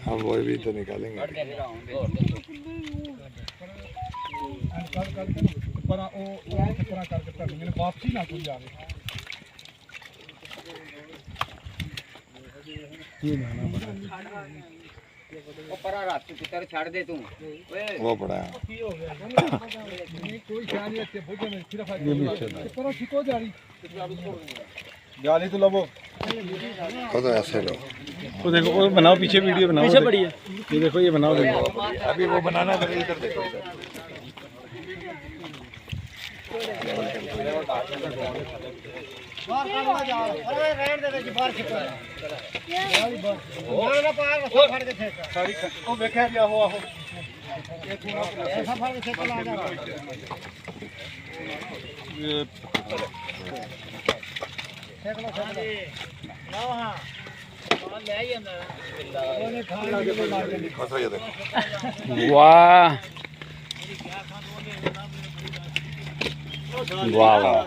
हम वो भी तो निकालेंगे। वापसी ना कोई आवे। वो परा रात की पुत्र छाड़ दे तू वो पड़ा है। कोई ख्याल नहीं है भोजन में सिर्फ परा छिको जा रही जाली तो लबो वो तो ऐसे लो। वो देखो वो बनाओ पीछे वीडियो बनाओ पीछे पड़ी है ये देखो ये बनाओ अभी वो बनाना तो इधर देखो बाहर काटना जा अरे रहने दे जी बाहर छिको ना पार फाड़ के फेंक सारी ओ देखा दिया हो आहो ऐसा फाड़ के फेंक ला जा ना हां ले आई अंदर ओने खाना के मार के खसा ये देखो। वाह वाह वाह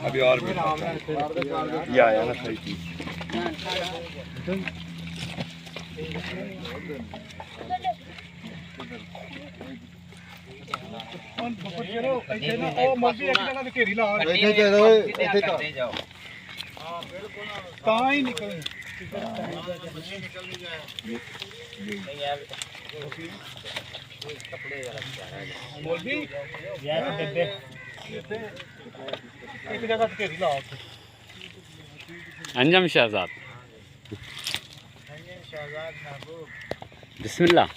अभी और भी या ना सही चीज। ऐसे ना ओ मर्जी एक जगह पे घेरी ला ऐसे करते जाओ हां बिल्कुल कहां ही निकल कपड़े जरा प्यारा बोल भी यार बेबे एक जगह पे घेरी ला अंजम शहजाद बिस्मिल्लाह।